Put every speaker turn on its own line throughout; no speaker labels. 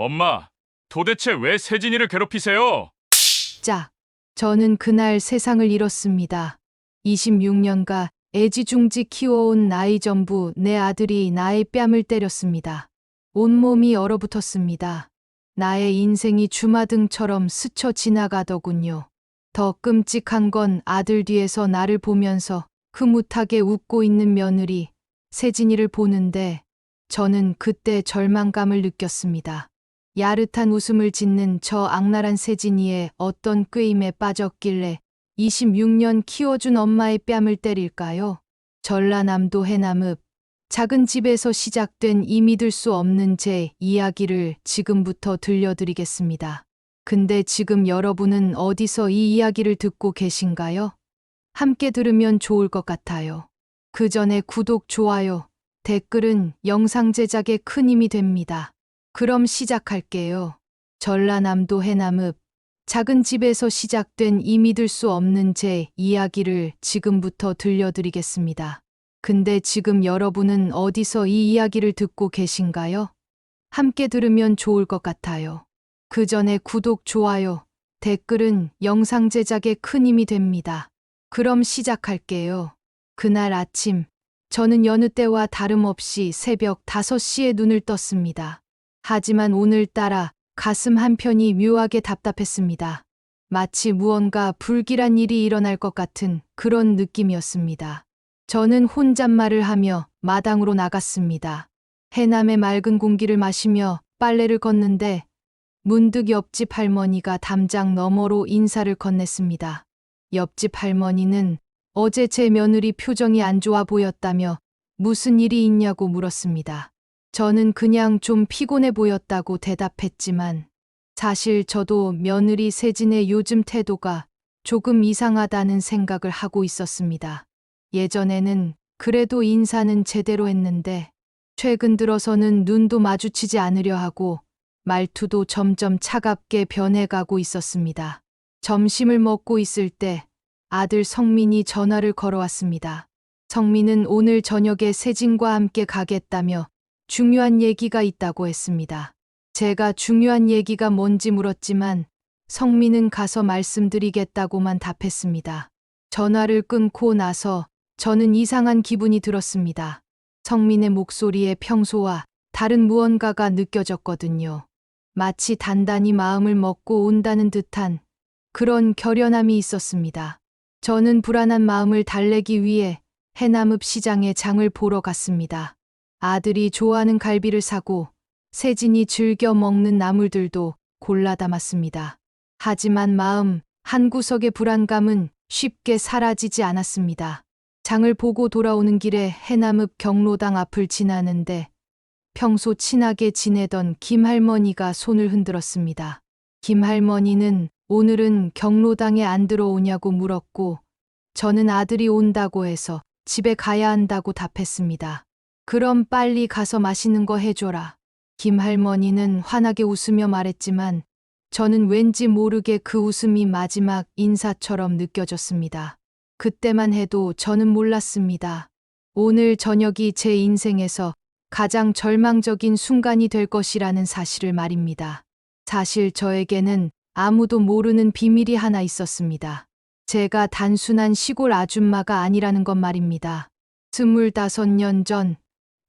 엄마, 도대체 왜 세진이를 괴롭히세요?
짝. 저는 그날 세상을 잃었습니다. 26년간 애지중지 키워온 나이 전부 내 아들이 나의 뺨을 때렸습니다. 온몸이 얼어붙었습니다. 나의 인생이 주마등처럼 스쳐 지나가더군요. 더 끔찍한 건 아들 뒤에서 나를 보면서 흐뭇하게 웃고 있는 며느리 세진이를 보는데 저는 그때 절망감을 느꼈습니다. 야릇한 웃음을 짓는 저 악랄한 세진이의 어떤 꾀임에 빠졌길래 26년 키워준 엄마의 뺨을 때릴까요? 전라남도 해남읍 작은 집에서 시작된 이 믿을 수 없는 제 이야기를 지금부터 들려드리겠습니다. 근데 지금 여러분은 어디서 이 이야기를 듣고 계신가요? 함께 들으면 좋을 것 같아요. 그 전에 구독, 좋아요, 댓글은 영상 제작에 큰 힘이 됩니다. 그럼 시작할게요. 전라남도 해남읍 작은 집에서 시작된 이 믿을 수 없는 제 이야기를 지금부터 들려드리겠습니다. 근데 지금 여러분은 어디서 이 이야기를 듣고 계신가요? 함께 들으면 좋을 것 같아요. 그 전에 구독, 좋아요, 댓글은 영상 제작에 큰 힘이 됩니다. 그럼 시작할게요. 그날 아침, 저는 여느 때와 다름없이 새벽 5시에 눈을 떴습니다. 하지만 오늘따라 가슴 한편이 묘하게 답답했습니다. 마치 무언가 불길한 일이 일어날 것 같은 그런 느낌이었습니다. 저는 혼잣말을 하며 마당으로 나갔습니다. 해남의 맑은 공기를 마시며 빨래를 걷는데 문득 옆집 할머니가 담장 너머로 인사를 건넸습니다. 옆집 할머니는 어제 제 며느리 표정이 안 좋아 보였다며 무슨 일이 있냐고 물었습니다. 저는 그냥 좀 피곤해 보였다고 대답했지만 사실 저도 며느리 세진의 요즘 태도가 조금 이상하다는 생각을 하고 있었습니다. 예전에는 그래도 인사는 제대로 했는데 최근 들어서는 눈도 마주치지 않으려 하고 말투도 점점 차갑게 변해가고 있었습니다. 점심을 먹고 있을 때 아들 성민이 전화를 걸어왔습니다. 성민은 오늘 저녁에 세진과 함께 가겠다며 중요한 얘기가 있다고 했습니다. 제가 중요한 얘기가 뭔지 물었지만 성민은 가서 말씀드리겠다고만 답했습니다. 전화를 끊고 나서 저는 이상한 기분이 들었습니다. 성민의 목소리에 평소와 다른 무언가가 느껴졌거든요. 마치 단단히 마음을 먹고 온다는 듯한 그런 결연함이 있었습니다. 저는 불안한 마음을 달래기 위해 해남읍 시장에 장을 보러 갔습니다. 아들이 좋아하는 갈비를 사고 세진이 즐겨 먹는 나물들도 골라 담았습니다. 하지만 마음 한구석의 불안감은 쉽게 사라지지 않았습니다. 장을 보고 돌아오는 길에 해남읍 경로당 앞을 지나는데 평소 친하게 지내던 김할머니가 손을 흔들었습니다. 김할머니는 오늘은 경로당에 안 들어오냐고 물었고 저는 아들이 온다고 해서 집에 가야 한다고 답했습니다. 그럼 빨리 가서 맛있는 거 해줘라. 김할머니는 환하게 웃으며 말했지만 저는 왠지 모르게 그 웃음이 마지막 인사처럼 느껴졌습니다. 그때만 해도 저는 몰랐습니다. 오늘 저녁이 제 인생에서 가장 절망적인 순간이 될 것이라는 사실을 말입니다. 사실 저에게는 아무도 모르는 비밀이 하나 있었습니다. 제가 단순한 시골 아줌마가 아니라는 것 말입니다. 25년 전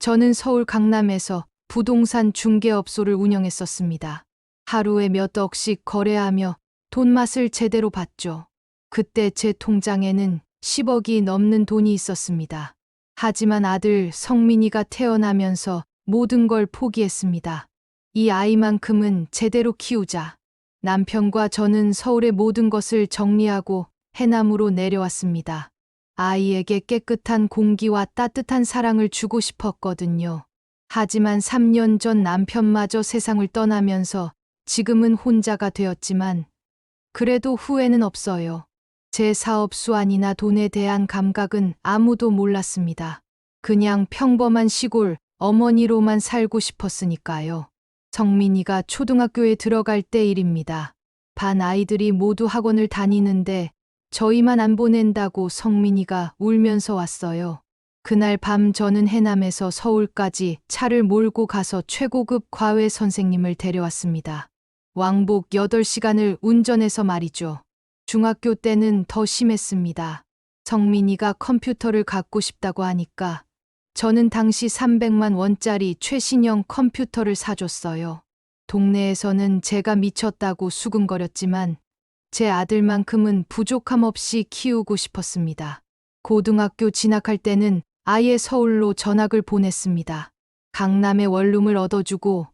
저는 서울 강남에서 부동산 중개업소를 운영했었습니다. 하루에 몇 억씩 거래하며 돈맛을 제대로 봤죠. 그때 제 통장에는 10억이 넘는 돈이 있었습니다. 하지만 아들 성민이가 태어나면서 모든 걸 포기했습니다. 이 아이만큼은 제대로 키우자. 남편과 저는 서울의 모든 것을 정리하고 해남으로 내려왔습니다. 아이에게 깨끗한 공기와 따뜻한 사랑을 주고 싶었거든요. 하지만 3년 전 남편마저 세상을 떠나면서 지금은 혼자가 되었지만 그래도 후회는 없어요. 제 사업 수완이나 돈에 대한 감각은 아무도 몰랐습니다. 그냥 평범한 시골 어머니로만 살고 싶었으니까요. 성민이가 초등학교에 들어갈 때 일입니다. 반 아이들이 모두 학원을 다니는데 저희만 안 보낸다고 성민이가 울면서 왔어요. 그날 밤 저는 해남에서 서울까지 차를 몰고 가서 최고급 과외 선생님을 데려왔습니다. 왕복 8시간을 운전해서 말이죠. 중학교 때는 더 심했습니다. 성민이가 컴퓨터를 갖고 싶다고 하니까 저는 당시 300만 원짜리 최신형 컴퓨터를 사줬어요. 동네에서는 제가 미쳤다고 수군거렸지만 제 아들만큼은 부족함 없이 키우고 싶었습니다. 고등학교 진학할 때는 아예 서울로 전학을 보냈습니다. 강남에 원룸을 얻어주고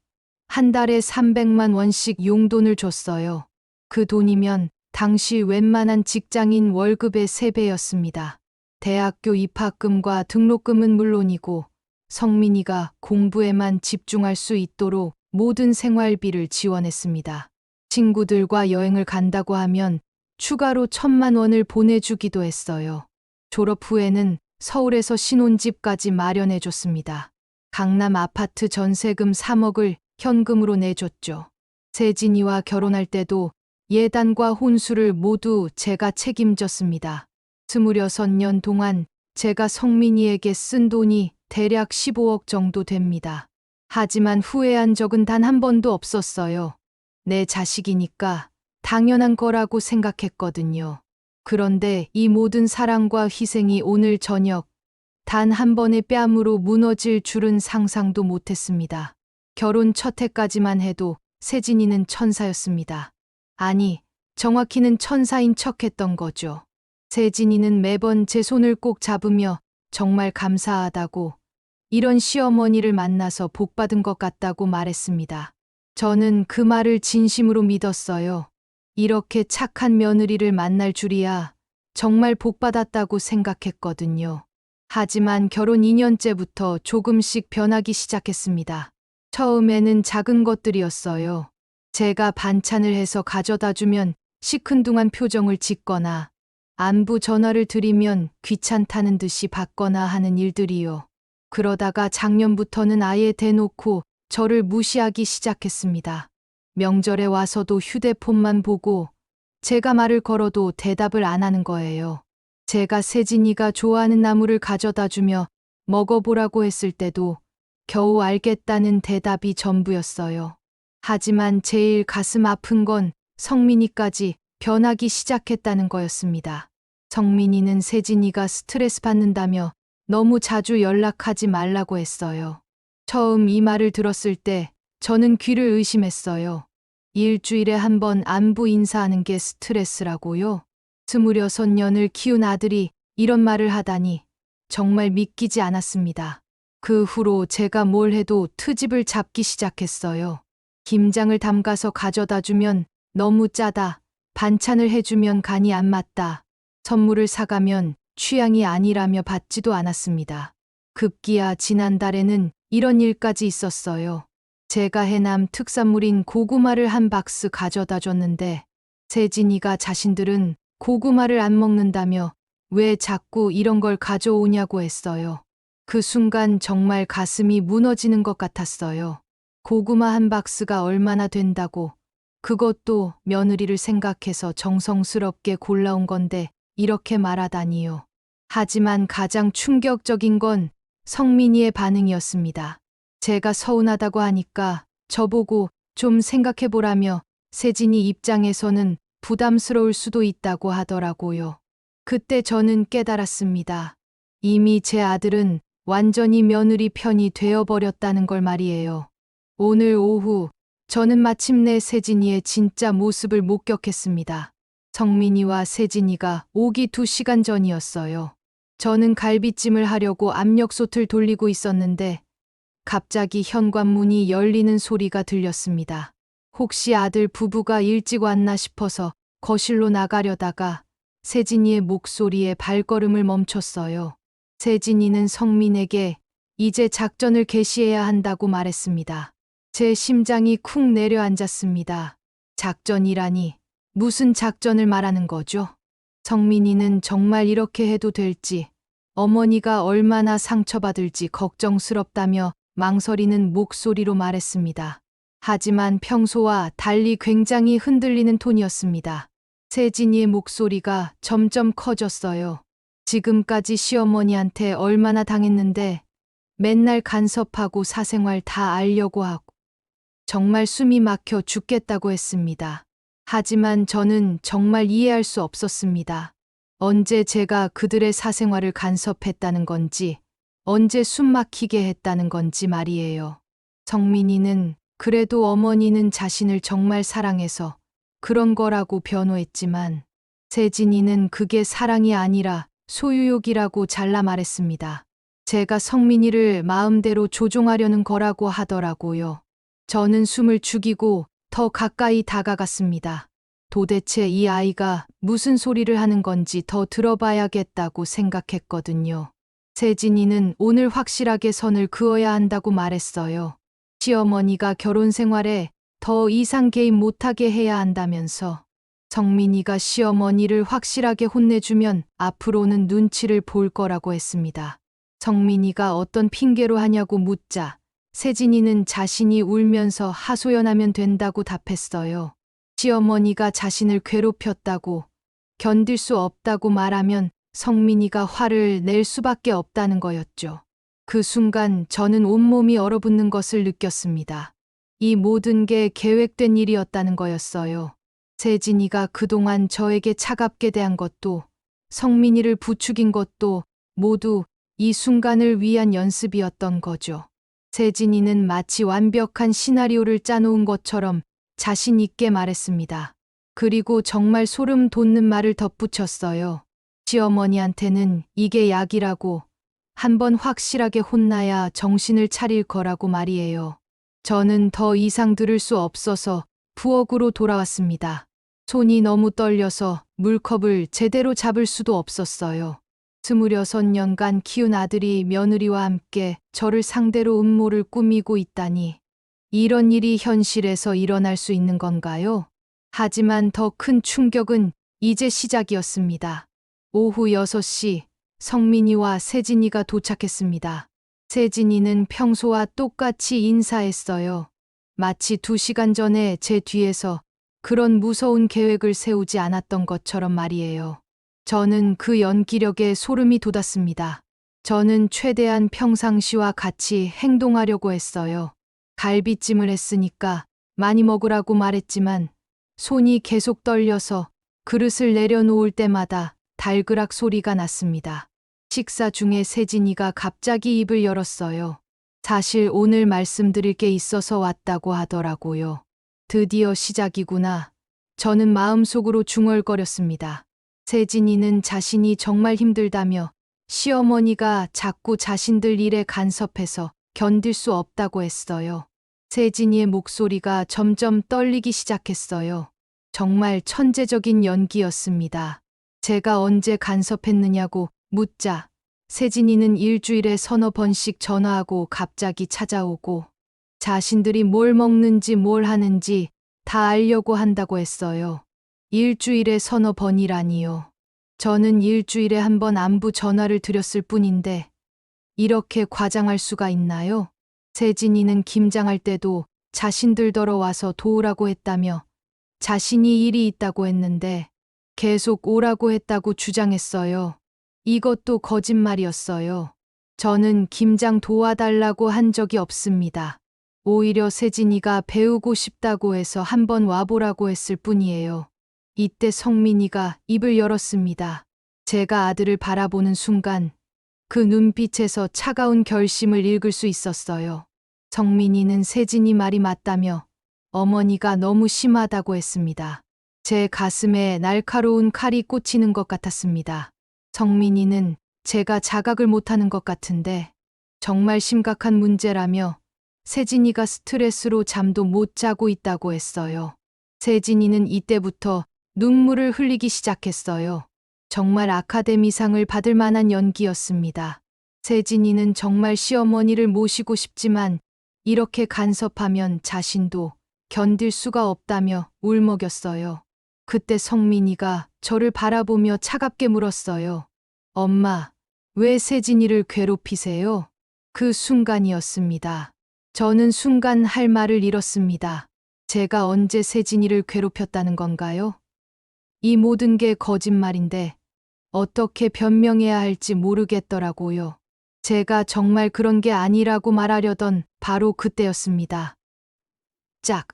한 달에 300만 원씩 용돈을 줬어요. 그 돈이면 당시 웬만한 직장인 월급의 3배였습니다. 대학교 입학금과 등록금은 물론이고 성민이가 공부에만 집중할 수 있도록 모든 생활비를 지원했습니다. 친구들과 여행을 간다고 하면 추가로 1,000만 원을 보내주기도 했어요. 졸업 후에는 서울에서 신혼집까지 마련해줬습니다. 강남 아파트 전세금 3억을 현금으로 내줬죠. 세진이와 결혼할 때도 예단과 혼수를 모두 제가 책임졌습니다. 26년 동안 제가 성민이에게 쓴 돈이 대략 15억 정도 됩니다. 하지만 후회한 적은 단 한 번도 없었어요. 내 자식이니까 당연한 거라고 생각했거든요. 그런데 이 모든 사랑과 희생이 오늘 저녁 단 한 번의 뺨으로 무너질 줄은 상상도 못했습니다. 결혼 첫 해까지만 해도 세진이는 천사였습니다. 아니, 정확히는 천사인 척했던 거죠. 세진이는 매번 제 손을 꼭 잡으며 정말 감사하다고, 이런 시어머니를 만나서 복받은 것 같다고 말했습니다. 저는 그 말을 진심으로 믿었어요. 이렇게 착한 며느리를 만날 줄이야 정말 복받았다고 생각했거든요. 하지만 결혼 2년째부터 조금씩 변하기 시작했습니다. 처음에는 작은 것들이었어요. 제가 반찬을 해서 가져다 주면 시큰둥한 표정을 짓거나 안부 전화를 드리면 귀찮다는 듯이 받거나 하는 일들이요. 그러다가 작년부터는 아예 대놓고 저를 무시하기 시작했습니다. 명절에 와서도 휴대폰만 보고 제가 말을 걸어도 대답을 안 하는 거예요. 제가 세진이가 좋아하는 나물을 가져다 주며 먹어보라고 했을 때도 겨우 알겠다는 대답이 전부였어요. 하지만 제일 가슴 아픈 건 성민이까지 변하기 시작했다는 거였습니다. 성민이는 세진이가 스트레스 받는다며 너무 자주 연락하지 말라고 했어요. 처음 이 말을 들었을 때 저는 귀를 의심했어요. 일주일에 한 번 안부 인사하는 게 스트레스라고요? 26년을 키운 아들이 이런 말을 하다니 정말 믿기지 않았습니다. 그 후로 제가 뭘 해도 트집을 잡기 시작했어요. 김장을 담가서 가져다 주면 너무 짜다. 반찬을 해주면 간이 안 맞다. 선물을 사가면 취향이 아니라며 받지도 않았습니다. 급기야 지난달에는 이런 일까지 있었어요. 제가 해남 특산물인 고구마를 한 박스 가져다 줬는데 세진이가 자신들은 고구마를 안 먹는다며 왜 자꾸 이런 걸 가져오냐고 했어요. 그 순간 정말 가슴이 무너지는 것 같았어요. 고구마 한 박스가 얼마나 된다고, 그것도 며느리를 생각해서 정성스럽게 골라온 건데 이렇게 말하다니요. 하지만 가장 충격적인 건 성민이의 반응이었습니다. 제가 서운하다고 하니까 저보고 좀 생각해보라며 세진이 입장에서는 부담스러울 수도 있다고 하더라고요. 그때 저는 깨달았습니다. 이미 제 아들은 완전히 며느리 편이 되어버렸다는 걸 말이에요. 오늘 오후 저는 마침내 세진이의 진짜 모습을 목격했습니다. 성민이와 세진이가 오기 2시간 전이었어요. 저는 갈비찜을 하려고 압력솥을 돌리고 있었는데 갑자기 현관문이 열리는 소리가 들렸습니다. 혹시 아들 부부가 일찍 왔나 싶어서 거실로 나가려다가 세진이의 목소리에 발걸음을 멈췄어요. 세진이는 성민에게 이제 작전을 개시해야 한다고 말했습니다. 제 심장이 쿵 내려앉았습니다. 작전이라니 무슨 작전을 말하는 거죠? 성민이는 정말 이렇게 해도 될지, 어머니가 얼마나 상처받을지 걱정스럽다며 망설이는 목소리로 말했습니다. 하지만 평소와 달리 굉장히 흔들리는 톤이었습니다. 세진이의 목소리가 점점 커졌어요. 지금까지 시어머니한테 얼마나 당했는데 맨날 간섭하고 사생활 다 알려고 하고 정말 숨이 막혀 죽겠다고 했습니다. 하지만 저는 정말 이해할 수 없었습니다. 언제 제가 그들의 사생활을 간섭했다는 건지, 언제 숨 막히게 했다는 건지 말이에요. 성민이는 그래도 어머니는 자신을 정말 사랑해서 그런 거라고 변호했지만 세진이는 그게 사랑이 아니라 소유욕이라고 잘라 말했습니다. 제가 성민이를 마음대로 조종하려는 거라고 하더라고요. 저는 숨을 죽이고 더 가까이 다가갔습니다. 도대체 이 아이가 무슨 소리를 하는 건지 더 들어봐야겠다고 생각했거든요. 세진이는 오늘 확실하게 선을 그어야 한다고 말했어요. 시어머니가 결혼 생활에 더 이상 개입 못하게 해야 한다면서 성민이가 시어머니를 확실하게 혼내주면 앞으로는 눈치를 볼 거라고 했습니다. 성민이가 어떤 핑계로 하냐고 묻자 세진이는 자신이 울면서 하소연하면 된다고 답했어요. 시어머니가 자신을 괴롭혔다고 견딜 수 없다고 말하면 성민이가 화를 낼 수밖에 없다는 거였죠. 그 순간 저는 온몸이 얼어붙는 것을 느꼈습니다. 이 모든 게 계획된 일이었다는 거였어요. 세진이가 그동안 저에게 차갑게 대한 것도 성민이를 부추긴 것도 모두 이 순간을 위한 연습이었던 거죠. 세진이는 마치 완벽한 시나리오를 짜놓은 것처럼 자신 있게 말했습니다. 그리고 정말 소름 돋는 말을 덧붙였어요. 시어머니한테는 이게 약이라고 한번 확실하게 혼나야 정신을 차릴 거라고 말이에요. 저는 더 이상 들을 수 없어서 부엌으로 돌아왔습니다. 손이 너무 떨려서 물컵을 제대로 잡을 수도 없었어요. 26년간 키운 아들이 며느리와 함께 저를 상대로 음모를 꾸미고 있다니. 이런 일이 현실에서 일어날 수 있는 건가요? 하지만 더 큰 충격은 이제 시작이었습니다. 오후 6시 성민이와 세진이가 도착했습니다. 세진이는 평소와 똑같이 인사했어요. 마치 2시간 전에 제 뒤에서 그런 무서운 계획을 세우지 않았던 것처럼 말이에요. 저는 그 연기력에 소름이 돋았습니다. 저는 최대한 평상시와 같이 행동하려고 했어요. 갈비찜을 했으니까 많이 먹으라고 말했지만 손이 계속 떨려서 그릇을 내려놓을 때마다 달그락 소리가 났습니다. 식사 중에 세진이가 갑자기 입을 열었어요. 사실 오늘 말씀드릴 게 있어서 왔다고 하더라고요. 드디어 시작이구나. 저는 마음속으로 중얼거렸습니다. 세진이는 자신이 정말 힘들다며 시어머니가 자꾸 자신들 일에 간섭해서 견딜 수 없다고 했어요. 세진이의 목소리가 점점 떨리기 시작했어요. 정말 천재적인 연기였습니다. 제가 언제 간섭했느냐고 묻자 세진이는 일주일에 서너 번씩 전화하고 갑자기 찾아오고 자신들이 뭘 먹는지 뭘 하는지 다 알려고 한다고 했어요. 일주일에 서너 번이라니요. 저는 일주일에 한 번 안부 전화를 드렸을 뿐인데 이렇게 과장할 수가 있나요? 세진이는 김장할 때도 자신들더러 와서 도우라고 했다며 자신이 일이 있다고 했는데 계속 오라고 했다고 주장했어요. 이것도 거짓말이었어요. 저는 김장 도와달라고 한 적이 없습니다. 오히려 세진이가 배우고 싶다고 해서 한번 와보라고 했을 뿐이에요. 이때 성민이가 입을 열었습니다. 제가 아들을 바라보는 순간 그 눈빛에서 차가운 결심을 읽을 수 있었어요. 성민이는 세진이 말이 맞다며 어머니가 너무 심하다고 했습니다. 제 가슴에 날카로운 칼이 꽂히는 것 같았습니다. 성민이는 제가 자각을 못하는 것 같은데 정말 심각한 문제라며 세진이가 스트레스로 잠도 못 자고 있다고 했어요. 세진이는 이때부터 눈물을 흘리기 시작했어요. 정말 아카데미상을 받을 만한 연기였습니다. 세진이는 정말 시어머니를 모시고 싶지만 이렇게 간섭하면 자신도 견딜 수가 없다며 울먹였어요. 그때 성민이가 저를 바라보며 차갑게 물었어요. 엄마, 왜 세진이를 괴롭히세요? 그 순간이었습니다. 저는 순간 할 말을 잃었습니다. 제가 언제 세진이를 괴롭혔다는 건가요? 이 모든 게 거짓말인데 어떻게 변명해야 할지 모르겠더라고요. 제가 정말 그런 게 아니라고 말하려던 바로 그때였습니다. 짝!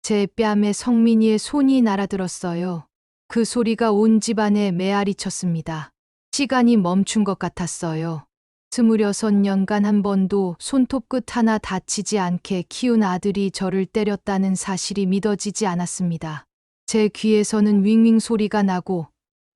제 뺨에 성민이의 손이 날아들었어요. 그 소리가 온 집안에 메아리 쳤습니다. 시간이 멈춘 것 같았어요. 26년간 한 번도 손톱 끝 하나 다치지 않게 키운 아들이 저를 때렸다는 사실이 믿어지지 않았습니다. 제 귀에서는 윙윙 소리가 나고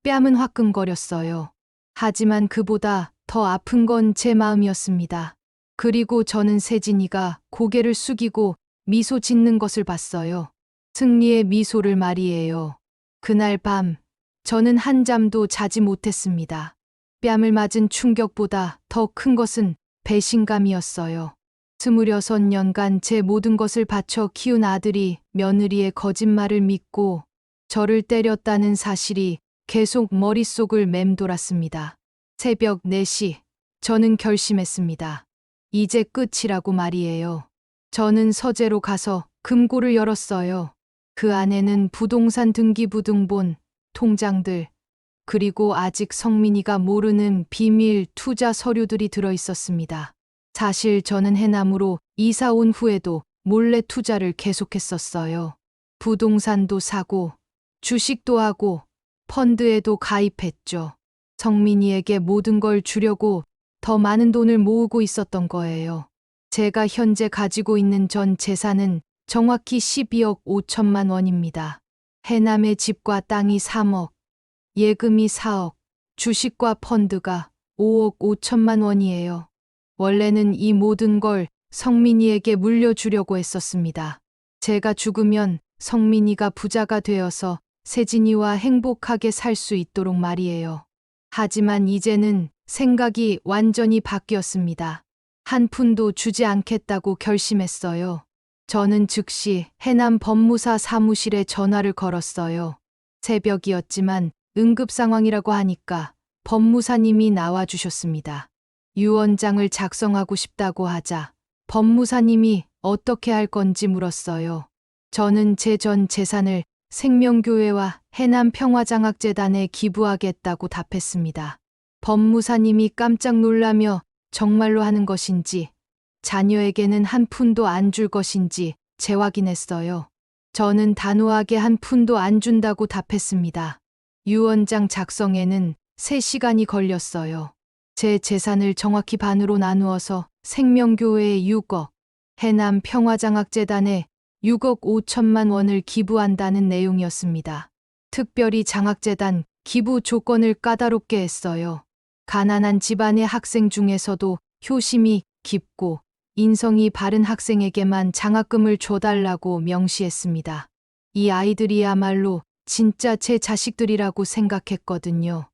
뺨은 화끈거렸어요. 하지만 그보다 더 아픈 건 제 마음이었습니다. 그리고 저는 세진이가 고개를 숙이고 미소 짓는 것을 봤어요. 승리의 미소를 말이에요. 그날 밤, 저는 한잠도 자지 못했습니다. 뺨을 맞은 충격보다 더 큰 것은 배신감이었어요. 26년간 제 모든 것을 바쳐 키운 아들이 며느리의 거짓말을 믿고 저를 때렸다는 사실이 계속 머릿속을 맴돌았습니다. 새벽 4시, 저는 결심했습니다. 이제 끝이라고 말이에요. 저는 서재로 가서 금고를 열었어요. 그 안에는 부동산 등기부등본, 통장들, 그리고 아직 성민이가 모르는 비밀 투자 서류들이 들어 있었습니다. 사실 저는 해남으로 이사 온 후에도 몰래 투자를 계속했었어요. 부동산도 사고, 주식도 하고, 펀드에도 가입했죠. 성민이에게 모든 걸 주려고 더 많은 돈을 모으고 있었던 거예요. 제가 현재 가지고 있는 전 재산은 정확히 12억 5천만 원입니다. 해남의 집과 땅이 3억, 예금이 4억, 주식과 펀드가 5억 5천만 원이에요. 원래는 이 모든 걸 성민이에게 물려주려고 했었습니다. 제가 죽으면 성민이가 부자가 되어서 세진이와 행복하게 살 수 있도록 말이에요. 하지만 이제는 생각이 완전히 바뀌었습니다. 한 푼도 주지 않겠다고 결심했어요. 저는 즉시 해남 법무사 사무실에 전화를 걸었어요. 새벽이었지만 응급 상황이라고 하니까 법무사님이 나와주셨습니다. 유언장을 작성하고 싶다고 하자 법무사님이 어떻게 할 건지 물었어요. 저는 제 전 재산을 생명교회와 해남평화장학재단에 기부하겠다고 답했습니다. 법무사님이 깜짝 놀라며 정말로 하는 것인지, 자녀에게는 한 푼도 안 줄 것인지 재확인했어요. 저는 단호하게 한 푼도 안 준다고 답했습니다. 유언장 작성에는 3시간이 걸렸어요. 제 재산을 정확히 반으로 나누어서 생명교회에 6억, 해남평화장학재단에 6억 5천만 원을 기부한다는 내용이었습니다. 특별히 장학재단 기부 조건을 까다롭게 했어요. 가난한 집안의 학생 중에서도 효심이 깊고 인성이 바른 학생에게만 장학금을 줘달라고 명시했습니다. 이 아이들이야말로 진짜 제 자식들이라고 생각했거든요.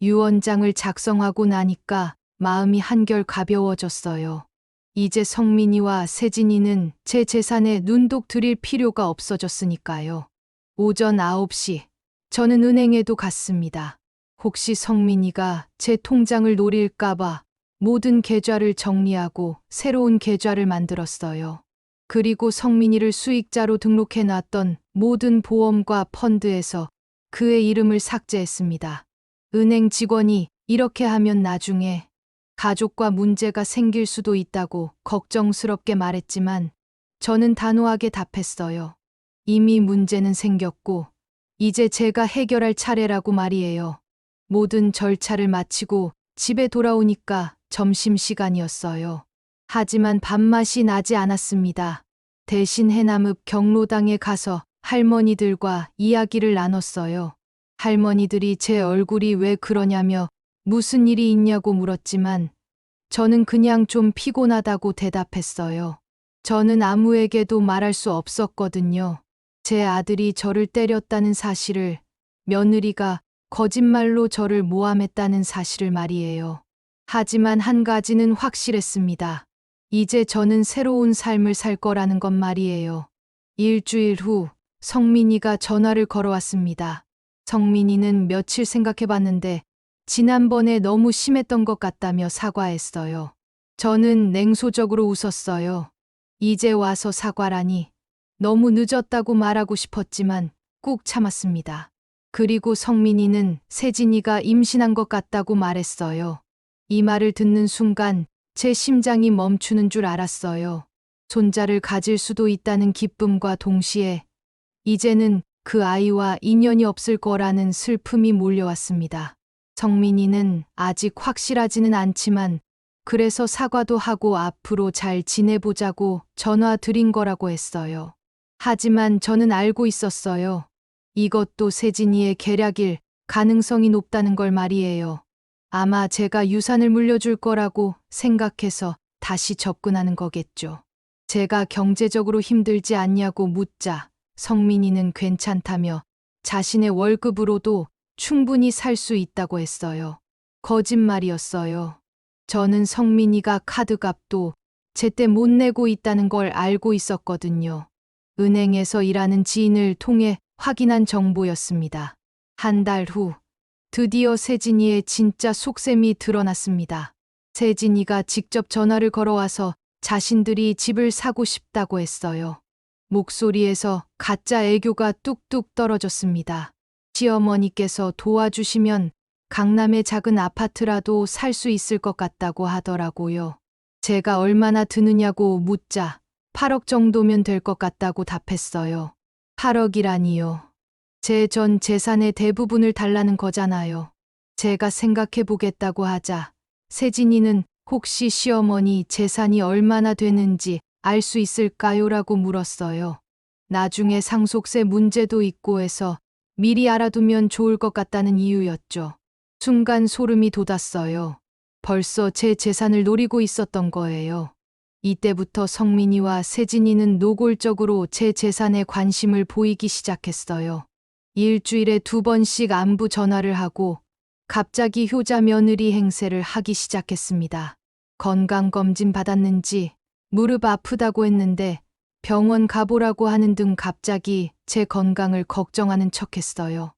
유언장을 작성하고 나니까 마음이 한결 가벼워졌어요. 이제 성민이와 세진이는 제 재산에 눈독 들일 필요가 없어졌으니까요. 오전 9시, 저는 은행에도 갔습니다. 혹시 성민이가 제 통장을 노릴까봐 모든 계좌를 정리하고 새로운 계좌를 만들었어요. 그리고 성민이를 수익자로 등록해놨던 모든 보험과 펀드에서 그의 이름을 삭제했습니다. 은행 직원이 이렇게 하면 나중에 가족과 문제가 생길 수도 있다고 걱정스럽게 말했지만 저는 단호하게 답했어요. 이미 문제는 생겼고 이제 제가 해결할 차례라고 말이에요. 모든 절차를 마치고 집에 돌아오니까 점심시간이었어요. 하지만 밥맛이 나지 않았습니다. 대신 해남읍 경로당에 가서 할머니들과 이야기를 나눴어요. 할머니들이 제 얼굴이 왜 그러냐며 무슨 일이 있냐고 물었지만 저는 그냥 좀 피곤하다고 대답했어요. 저는 아무에게도 말할 수 없었거든요. 제 아들이 저를 때렸다는 사실을, 며느리가 거짓말로 저를 모함했다는 사실을 말이에요. 하지만 한 가지는 확실했습니다. 이제 저는 새로운 삶을 살 거라는 것 말이에요. 일주일 후 성민이가 전화를 걸어왔습니다. 성민이는 며칠 생각해봤는데 지난번에 너무 심했던 것 같다며 사과했어요. 저는 냉소적으로 웃었어요. 이제 와서 사과라니. 너무 늦었다고 말하고 싶었지만 꾹 참았습니다. 그리고 성민이는 세진이가 임신한 것 같다고 말했어요. 이 말을 듣는 순간 제 심장이 멈추는 줄 알았어요. 손자를 가질 수도 있다는 기쁨과 동시에 이제는 그 아이와 인연이 없을 거라는 슬픔이 몰려왔습니다. 성민이는 아직 확실하지는 않지만 그래서 사과도 하고 앞으로 잘 지내보자고 전화 드린 거라고 했어요. 하지만 저는 알고 있었어요. 이것도 세진이의 계략일 가능성이 높다는 걸 말이에요. 아마 제가 유산을 물려줄 거라고 생각해서 다시 접근하는 거겠죠. 제가 경제적으로 힘들지 않냐고 묻자 성민이는 괜찮다며 자신의 월급으로도 충분히 살 수 있다고 했어요. 거짓말이었어요. 저는 성민이가 카드값도 제때 못 내고 있다는 걸 알고 있었거든요. 은행에서 일하는 지인을 통해 확인한 정보였습니다. 한 달 후, 드디어 세진이의 진짜 속셈이 드러났습니다. 세진이가 직접 전화를 걸어와서 자신들이 집을 사고 싶다고 했어요. 목소리에서 가짜 애교가 뚝뚝 떨어졌습니다. 시어머니께서 도와주시면 강남의 작은 아파트라도 살 수 있을 것 같다고 하더라고요. 제가 얼마나 드느냐고 묻자 8억 정도면 될 것 같다고 답했어요. 8억이라니요. 제 전 재산의 대부분을 달라는 거잖아요. 제가 생각해 보겠다고 하자 세진이는 혹시 시어머니 재산이 얼마나 되는지 알 수 있을까요? 라고 물었어요. 나중에 상속세 문제도 있고 해서 미리 알아두면 좋을 것 같다는 이유였죠. 순간 소름이 돋았어요. 벌써 제 재산을 노리고 있었던 거예요. 이때부터 성민이와 세진이는 노골적으로 제 재산에 관심을 보이기 시작했어요. 일주일에 2번씩 안부 전화를 하고 갑자기 효자 며느리 행세를 하기 시작했습니다. 건강검진 받았는지 무릎 아프다고 했는데 병원 가보라고 하는 등 갑자기 제 건강을 걱정하는 척했어요.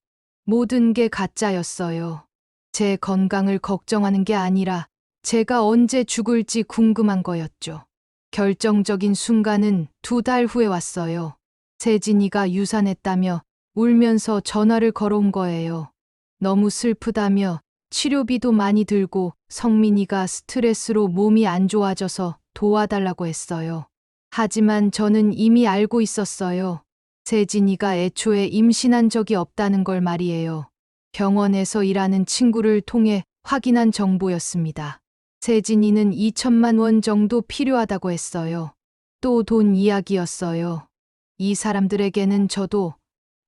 모든 게 가짜였어요. 제 건강을 걱정하는 게 아니라 제가 언제 죽을지 궁금한 거였죠. 결정적인 순간은 2달 후에 왔어요. 세진이가 유산했다며 울면서 전화를 걸어온 거예요. 너무 슬프다며 치료비도 많이 들고 성민이가 스트레스로 몸이 안 좋아져서 도와달라고 했어요. 하지만 저는 이미 알고 있었어요. 세진이가 애초에 임신한 적이 없다는 걸 말이에요. 병원에서 일하는 친구를 통해 확인한 정보였습니다. 세진이는 2천만 원 정도 필요하다고 했어요. 또 돈 이야기였어요. 이 사람들에게는 저도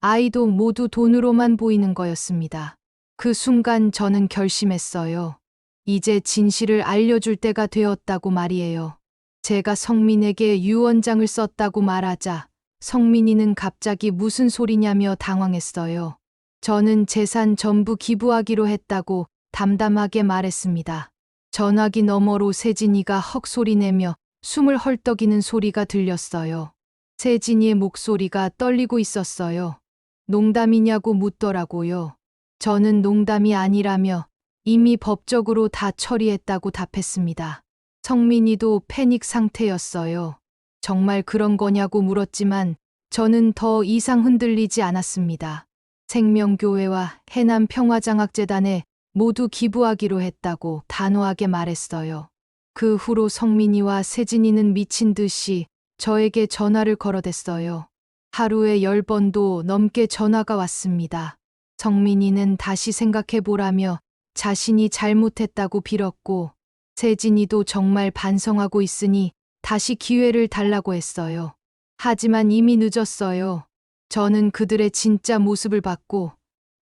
아이도 모두 돈으로만 보이는 거였습니다. 그 순간 저는 결심했어요. 이제 진실을 알려줄 때가 되었다고 말이에요. 제가 성민에게 유언장을 썼다고 말하자 성민이는 갑자기 무슨 소리냐며 당황했어요. 저는 재산 전부 기부하기로 했다고 담담하게 말했습니다. 전화기 너머로 세진이가 헉소리내며 숨을 헐떡이는 소리가 들렸어요. 세진이의 목소리가 떨리고 있었어요. 농담이냐고 묻더라고요. 저는 농담이 아니라며 이미 법적으로 다 처리했다고 답했습니다. 성민이도 패닉 상태였어요. 정말 그런 거냐고 물었지만 저는 더 이상 흔들리지 않았습니다. 생명교회와 해남평화장학재단에 모두 기부하기로 했다고 단호하게 말했어요. 그 후로 성민이와 세진이는 미친 듯이 저에게 전화를 걸어댔어요. 하루에 10번도 넘게 전화가 왔습니다. 성민이는 다시 생각해보라며 자신이 잘못했다고 빌었고 세진이도 정말 반성하고 있으니 다시 기회를 달라고 했어요. 하지만 이미 늦었어요. 저는 그들의 진짜 모습을 봤고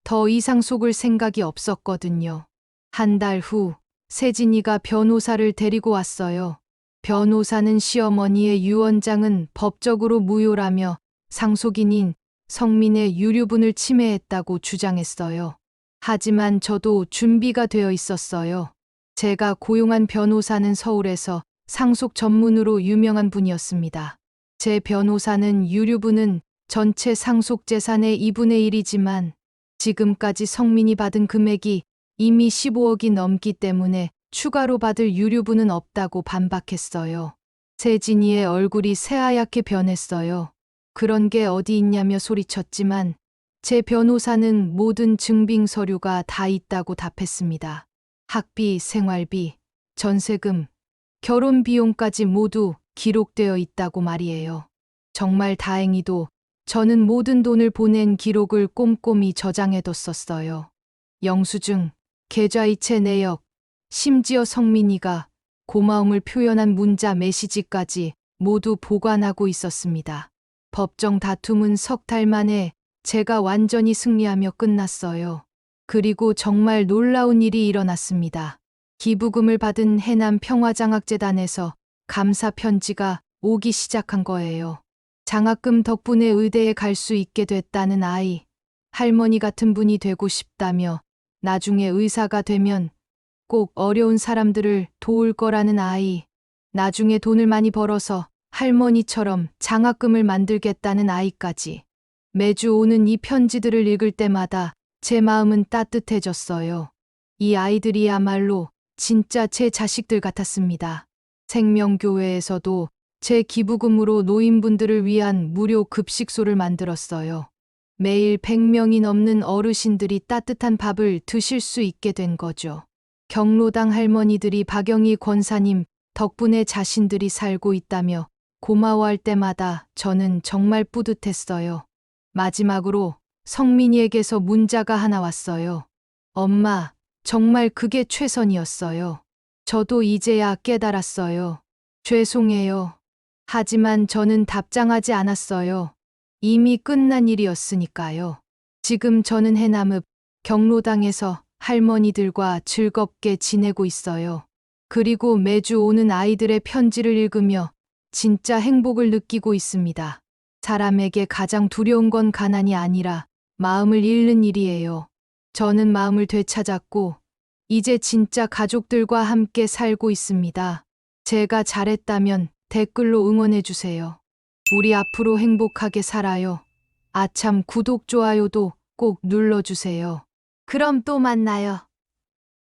더 이상 속을 생각이 없었거든요. 한 달 후 세진이가 변호사를 데리고 왔어요. 변호사는 시어머니의 유언장은 법적으로 무효라며 상속인인 성민의 유류분을 침해했다고 주장했어요. 하지만 저도 준비가 되어 있었어요. 제가 고용한 변호사는 서울에서 상속 전문으로 유명한 분이었습니다. 제 변호사는 유류분은 전체 상속 재산의 2분의 1이지만 지금까지 성민이 받은 금액이 이미 15억이 넘기 때문에 추가로 받을 유류분은 없다고 반박했어요. 세진이의 얼굴이 새하얗게 변했어요. 그런 게 어디 있냐며 소리쳤지만 제 변호사는 모든 증빙 서류가 다 있다고 답했습니다. 학비, 생활비, 전세금, 결혼 비용까지 모두 기록되어 있다고 말이에요. 정말 다행히도 저는 모든 돈을 보낸 기록을 꼼꼼히 저장해뒀었어요. 영수증, 계좌이체 내역, 심지어 성민이가 고마움을 표현한 문자 메시지까지 모두 보관하고 있었습니다. 법정 다툼은 석 달 만에 제가 완전히 승리하며 끝났어요. 그리고 정말 놀라운 일이 일어났습니다. 기부금을 받은 해남 평화장학재단에서 감사 편지가 오기 시작한 거예요. 장학금 덕분에 의대에 갈 수 있게 됐다는 아이, 할머니 같은 분이 되고 싶다며 나중에 의사가 되면 꼭 어려운 사람들을 도울 거라는 아이, 나중에 돈을 많이 벌어서 할머니처럼 장학금을 만들겠다는 아이까지. 매주 오는 이 편지들을 읽을 때마다 제 마음은 따뜻해졌어요. 이 아이들이야말로 진짜 제 자식들 같았습니다. 생명교회에서도 제 기부금으로 노인분들을 위한 무료 급식소를 만들었어요. 매일 100명이 넘는 어르신들이 따뜻한 밥을 드실 수 있게 된 거죠. 경로당 할머니들이 박영희 권사님 덕분에 자신들이 살고 있다며 고마워할 때마다 저는 정말 뿌듯했어요. 마지막으로 성민이에게서 문자가 하나 왔어요. 엄마, 정말 그게 최선이었어요. 저도 이제야 깨달았어요. 죄송해요. 하지만 저는 답장하지 않았어요. 이미 끝난 일이었으니까요. 지금 저는 해남읍 경로당에서 할머니들과 즐겁게 지내고 있어요. 그리고 매주 오는 아이들의 편지를 읽으며 진짜 행복을 느끼고 있습니다. 사람에게 가장 두려운 건 가난이 아니라 마음을 잃는 일이에요. 저는 마음을 되찾았고 이제 진짜 가족들과 함께 살고 있습니다. 제가 잘했다면 댓글로 응원해주세요. 우리 앞으로 행복하게 살아요. 아참 구독, 좋아요도 꼭 눌러주세요. 그럼 또 만나요.